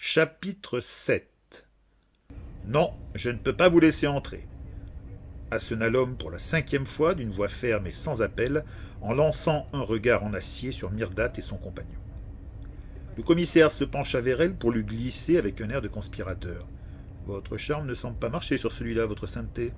Chapitre 7. Non, je ne peux pas vous laisser entrer, assena l'homme pour la 5e fois d'une voix ferme et sans appel, en lançant un regard en acier sur Myrdhatti et son compagnon. Le commissaire se pencha vers elle pour lui glisser avec un air de conspirateur. Votre charme ne semble pas marcher sur celui-là, votre sainteté.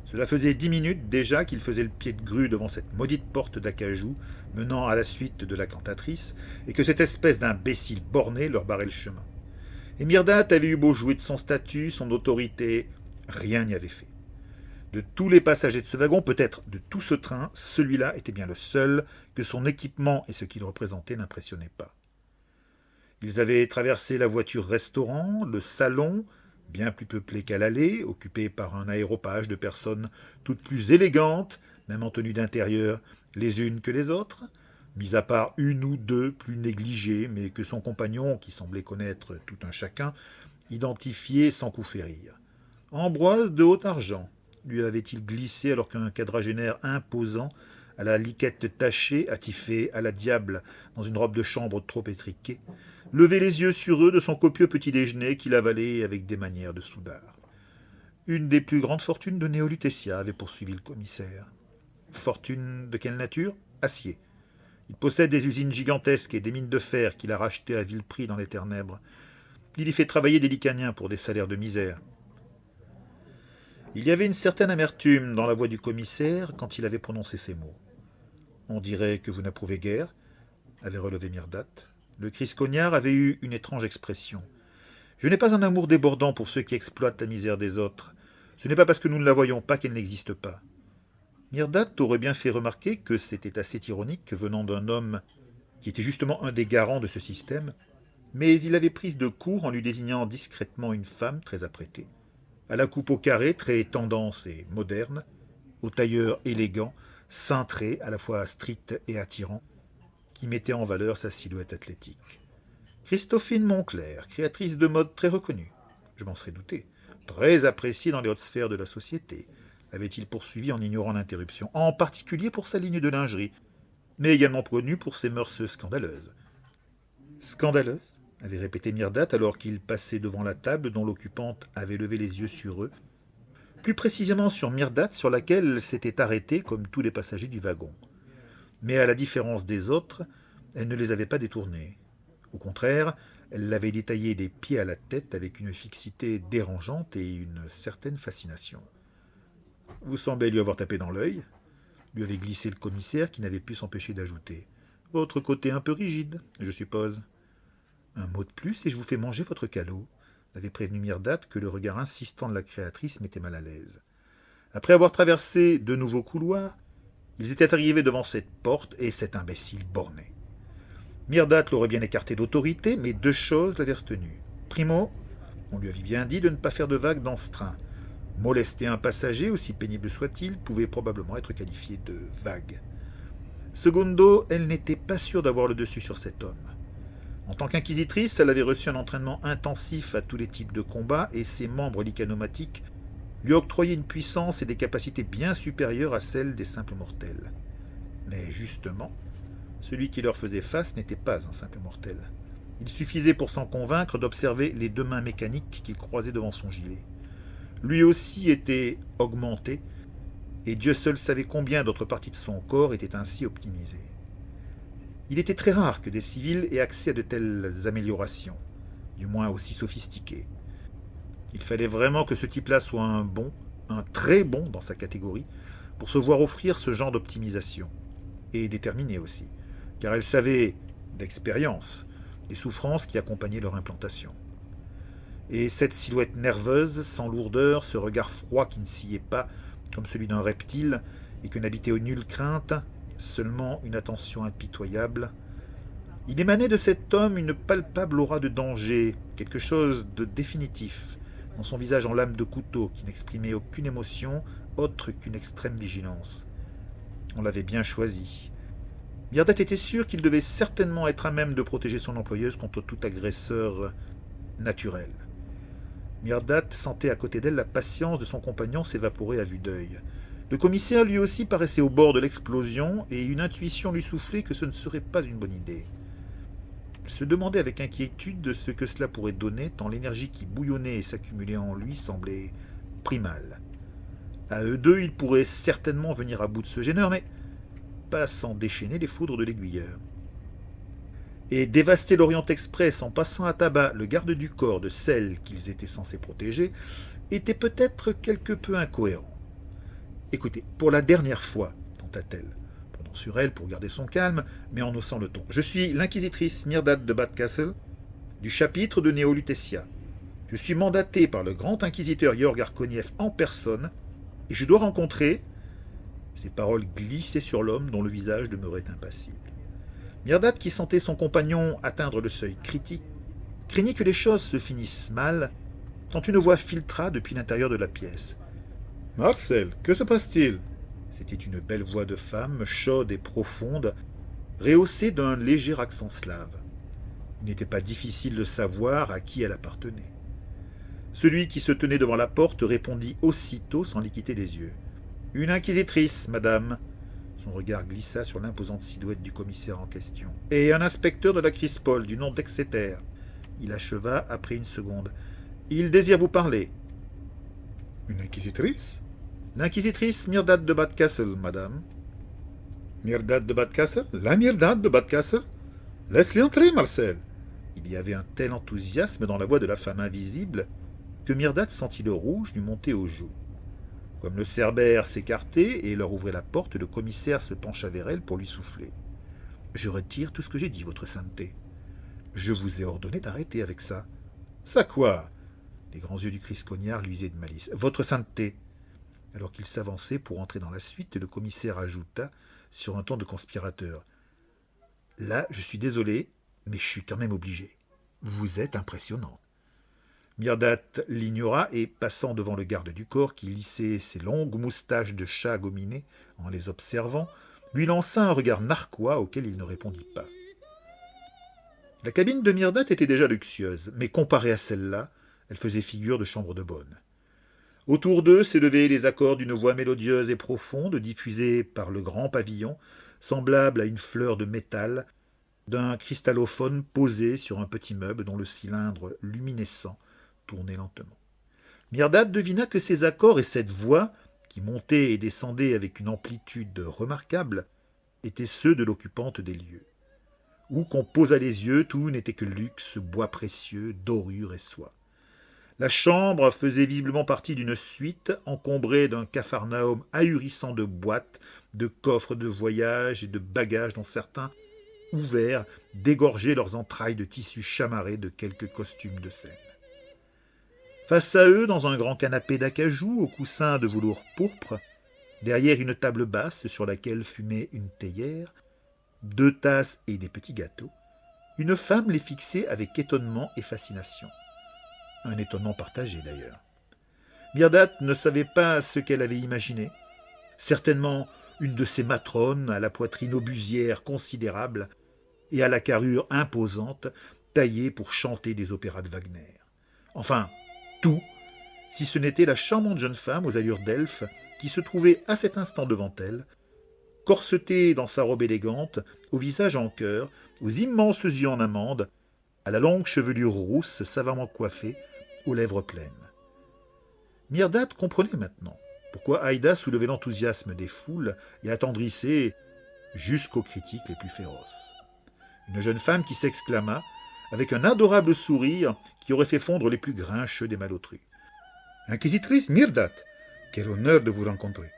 Cela faisait 10 minutes déjà qu'il faisait le pied de grue devant cette maudite porte d'acajou menant à la suite de la cantatrice, et que cette espèce d'imbécile borné leur barrait le chemin. Et Myrdhatti avait eu beau jouer de son statut, son autorité, rien n'y avait fait. De tous les passagers de ce wagon, peut-être de tout ce train, celui-là était bien le seul que son équipement et ce qu'il représentait n'impressionnaient pas. Ils avaient traversé la voiture-restaurant, le salon, bien plus peuplé qu'à l'aller, occupé par un aéropage de personnes toutes plus élégantes, même en tenue d'intérieur, les unes que les autres, mis à part une ou deux plus négligées, mais que son compagnon, qui semblait connaître tout un chacun, identifiait sans coup férir. Ambroise de Haut-Argent, lui avait-il glissé alors qu'un quadragénaire imposant, à la liquette tachée, attifé à la diable dans une robe de chambre trop étriquée, levait les yeux sur eux de son copieux petit-déjeuner qu'il avalait avec des manières de soudard. Une des plus grandes fortunes de Néo-Lutetia, avait poursuivi le commissaire. Fortune de quelle nature ? Acier. Il possède des usines gigantesques et des mines de fer qu'il a rachetées à vil prix dans les ténèbres. Il y fait travailler des Licaniens pour des salaires de misère. Il y avait une certaine amertume dans la voix du commissaire quand il avait prononcé ces mots. « On dirait que vous n'approuvez guère », avait relevé Myrdhatti. Le Criscognard avait eu une étrange expression. « Je n'ai pas un amour débordant pour ceux qui exploitent la misère des autres. Ce n'est pas parce que nous ne la voyons pas qu'elle n'existe pas. » Myrdhatti aurait bien fait remarquer que c'était assez ironique venant d'un homme qui était justement un des garants de ce système, mais il avait prise de court en lui désignant discrètement une femme très apprêtée, à la coupe au carré, très tendance et moderne, au tailleur élégant, cintré, à la fois strict et attirant, qui mettait en valeur sa silhouette athlétique. Christophine Moncler, créatrice de mode très reconnue, je m'en serais douté, très appréciée dans les hautes sphères de la société, avait-il poursuivi en ignorant l'interruption, en particulier pour sa ligne de lingerie, mais également connue pour ses mœurs scandaleuses. Scandaleuses ? Avait répété Myrdhatti alors qu'il passait devant la table dont l'occupante avait levé les yeux sur eux, plus précisément sur Myrdhatti sur laquelle elle s'était arrêtée comme tous les passagers du wagon. Mais à la différence des autres, elle ne les avait pas détournés. Au contraire, elle l'avait détaillé des pieds à la tête avec une fixité dérangeante et une certaine fascination. « Vous semblez lui avoir tapé dans l'œil », lui avait glissé le commissaire qui n'avait pu s'empêcher d'ajouter. « Votre côté un peu rigide, je suppose. » « Un mot de plus et je vous fais manger votre calot », avait prévenu Myrdhatti que le regard insistant de la créatrice mettait mal à l'aise. Après avoir traversé de nouveaux couloirs, ils étaient arrivés devant cette porte et cet imbécile borné. Myrdhatti l'aurait bien écarté d'autorité, mais deux choses l'avaient retenu. Primo, on lui avait bien dit de ne pas faire de vagues dans ce train. Molester un passager, aussi pénible soit-il, pouvait probablement être qualifié de vague. Secondo, elle n'était pas sûre d'avoir le dessus sur cet homme. En tant qu'inquisitrice, elle avait reçu un entraînement intensif à tous les types de combats et ses membres licanomatiques lui octroyaient une puissance et des capacités bien supérieures à celles des simples mortels. Mais justement, celui qui leur faisait face n'était pas un simple mortel. Il suffisait pour s'en convaincre d'observer les deux mains mécaniques qu'il croisait devant son gilet. Lui aussi était augmenté, et Dieu seul savait combien d'autres parties de son corps étaient ainsi optimisées. Il était très rare que des civils aient accès à de telles améliorations, du moins aussi sophistiquées. Il fallait vraiment que ce type-là soit un très bon dans sa catégorie, pour se voir offrir ce genre d'optimisation. Et déterminé aussi, car elle savait, d'expérience, les souffrances qui accompagnaient leur implantation. Et cette silhouette nerveuse, sans lourdeur, ce regard froid qui ne sciait pas, comme celui d'un reptile, et que n'habitait nulle crainte, seulement une attention impitoyable. Il émanait de cet homme une palpable aura de danger, quelque chose de définitif, dans son visage en lame de couteau qui n'exprimait aucune émotion autre qu'une extrême vigilance. On l'avait bien choisi. Myrdhatti était sûr qu'il devait certainement être à même de protéger son employeuse contre tout agresseur naturel. Myrdhatti sentait à côté d'elle la patience de son compagnon s'évaporer à vue d'œil. Le commissaire lui aussi paraissait au bord de l'explosion et une intuition lui soufflait que ce ne serait pas une bonne idée. Il se demandait avec inquiétude de ce que cela pourrait donner, tant l'énergie qui bouillonnait et s'accumulait en lui semblait primale. À eux deux, ils pourraient certainement venir à bout de ce gêneur, mais pas sans déchaîner les foudres de l'aiguilleur. Et dévaster l'Orient Express en passant à tabac le garde du corps de celle qu'ils étaient censés protéger était peut-être quelque peu incohérent. Écoutez, pour la dernière fois, tenta-t-elle, prenant sur elle pour garder son calme, mais en haussant le ton. Je suis l'inquisitrice Myrdad de Badcastle, du chapitre de Néo-Lutetia. Je suis mandatée par le grand inquisiteur Yorg Arkoniev en personne, et je dois rencontrer... Ces paroles glissaient sur l'homme dont le visage demeurait impassible. Myrdad, qui sentait son compagnon atteindre le seuil critique, craignit que les choses se finissent mal, quand une voix filtra depuis l'intérieur de la pièce. « Marcel, que se passe-t-il » C'était une belle voix de femme, chaude et profonde, rehaussée d'un léger accent slave. Il n'était pas difficile de savoir à qui elle appartenait. Celui qui se tenait devant la porte répondit aussitôt sans les quitter des yeux. « Une inquisitrice, madame. » Son regard glissa sur l'imposante silhouette du commissaire en question. « Et un inspecteur de la Crispole, du nom d'Exeter. » Il acheva après une seconde. « Il désire vous parler. »« Une inquisitrice ?»« L'inquisitrice Myrdad de Badcastle, madame. »« Myrdad de Badcastle ? La Myrdad de Badcastle ? Laisse-les entrer, Marcel !» Il y avait un tel enthousiasme dans la voix de la femme invisible que Myrdad sentit le rouge lui monter aux joues. Comme le cerbère s'écartait et leur ouvrait la porte, le commissaire se pencha vers elle pour lui souffler. « Je retire tout ce que j'ai dit, votre sainteté. Je vous ai ordonné d'arrêter avec ça. »« Ça quoi ?» Les grands yeux du Christ-Cognard luisaient de malice. « Votre sainteté !» Alors qu'il s'avançait pour entrer dans la suite, le commissaire ajouta, sur un ton de conspirateur. « Là, je suis désolé, mais je suis quand même obligé. Vous êtes impressionnant. » Myrdad l'ignora et, passant devant le garde du corps qui lissait ses longues moustaches de chat gominé en les observant, lui lança un regard narquois auquel il ne répondit pas. La cabine de Myrdad était déjà luxueuse, mais comparée à celle-là, elle faisait figure de chambre de bonne. Autour d'eux s'élevaient les accords d'une voix mélodieuse et profonde diffusée par le grand pavillon, semblable à une fleur de métal, d'un cristallophone posé sur un petit meuble dont le cylindre luminescent tournait lentement. Myrdad devina que ces accords et cette voix, qui montaient et descendaient avec une amplitude remarquable, étaient ceux de l'occupante des lieux. Où qu'on posa les yeux, tout n'était que luxe, bois précieux, dorure et soie. La chambre faisait visiblement partie d'une suite encombrée d'un capharnaüm ahurissant de boîtes, de coffres de voyage et de bagages dont certains, ouverts, dégorgeaient leurs entrailles de tissu chamarré de quelques costumes de scène. Face à eux, dans un grand canapé d'acajou au coussin de velours pourpre, derrière une table basse sur laquelle fumait une théière, 2 tasses et des petits gâteaux, une femme les fixait avec étonnement et fascination. Un étonnement partagé d'ailleurs. Myrdad ne savait pas ce qu'elle avait imaginé. Certainement une de ces matrones à la poitrine obusière considérable et à la carrure imposante, taillée pour chanter des opéras de Wagner. Enfin, tout, si ce n'était la charmante jeune femme aux allures d'elfe qui se trouvait à cet instant devant elle, corsetée dans sa robe élégante, au visage en cœur, aux immenses yeux en amande, à la longue chevelure rousse savamment coiffée, aux lèvres pleines. Myrdad comprenait maintenant pourquoi Haïda soulevait l'enthousiasme des foules et attendrissait jusqu'aux critiques les plus féroces. Une jeune femme qui s'exclama, avec un adorable sourire qui aurait fait fondre les plus grincheux des malotrus. « Inquisitrice Myrdad, quel honneur de vous rencontrer.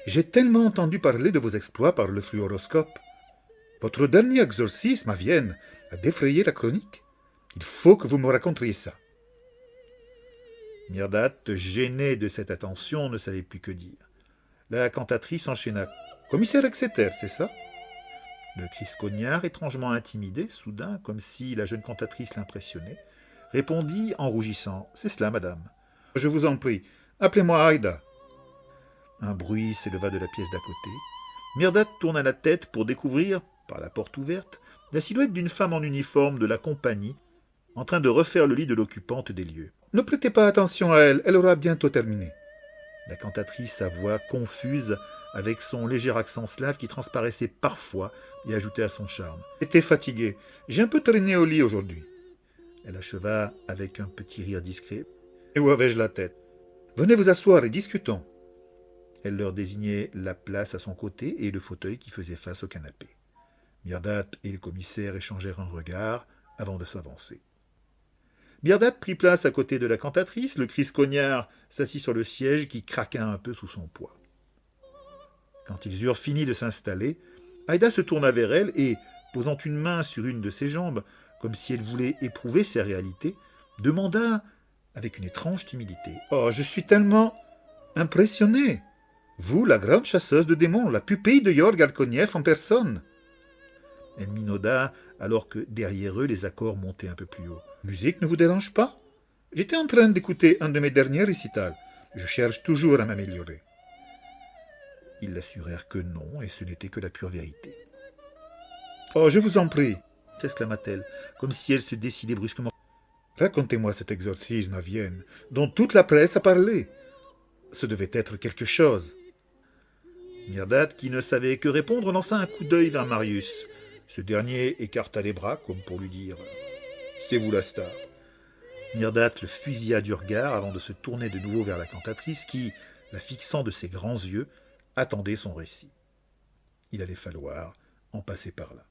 J'ai tellement entendu parler de vos exploits par le fluoroscope. Votre dernier exorcisme à Vienne a défrayé la chronique. Il faut que vous me racontiez ça. » Myrdad, gêné de cette attention, ne savait plus que dire. La cantatrice enchaîna. « Commissaire Exeter, c'est ça ?» Le Christ-Cognard, étrangement intimidé, soudain, comme si la jeune cantatrice l'impressionnait, répondit en rougissant. « C'est cela, madame. Je vous en prie, appelez-moi Haïda. » Un bruit s'éleva de la pièce d'à côté. Myrdad tourna la tête pour découvrir, par la porte ouverte, la silhouette d'une femme en uniforme de la compagnie, en train de refaire le lit de l'occupante des lieux. « Ne prêtez pas attention à elle, elle aura bientôt terminé. » La cantatrice, sa voix confuse, avec son léger accent slave qui transparaissait parfois et ajoutait à son charme. « J'étais fatiguée. J'ai un peu traîné au lit aujourd'hui. » Elle acheva avec un petit rire discret. « Et où avais-je la tête ? Venez vous asseoir et discutons. » Elle leur désignait la place à son côté et le fauteuil qui faisait face au canapé. Mirdad et le commissaire échangèrent un regard avant de s'avancer. Mirdad prit place à côté de la cantatrice, le Christ-Cognard s'assit sur le siège qui craqua un peu sous son poids. Quand ils eurent fini de s'installer, Aïda se tourna vers elle et, posant une main sur une de ses jambes, comme si elle voulait éprouver ses réalités, demanda avec une étrange timidité. « Oh, je suis tellement impressionnée. Vous, la grande chasseuse de démons, la pupille de Yorg Alkoniev en personne. » Elle minauda alors que derrière eux les accords montaient un peu plus haut. « Musique ne vous dérange pas ? J'étais en train d'écouter un de mes derniers récitals. Je cherche toujours à m'améliorer. » Ils l'assurèrent que non, et ce n'était que la pure vérité. « Oh, je vous en prie !» s'exclama-t-elle, comme si elle se décidait brusquement. « Racontez-moi cet exorcisme à Vienne, dont toute la presse a parlé. Ce devait être quelque chose. » Mirdad, qui ne savait que répondre, lança un coup d'œil vers Marius. Ce dernier écarta les bras, comme pour lui dire « C'est vous la star !» Mirdad le fusilla du regard avant de se tourner de nouveau vers la cantatrice qui, la fixant de ses grands yeux, attendait son récit. Il allait falloir en passer par là.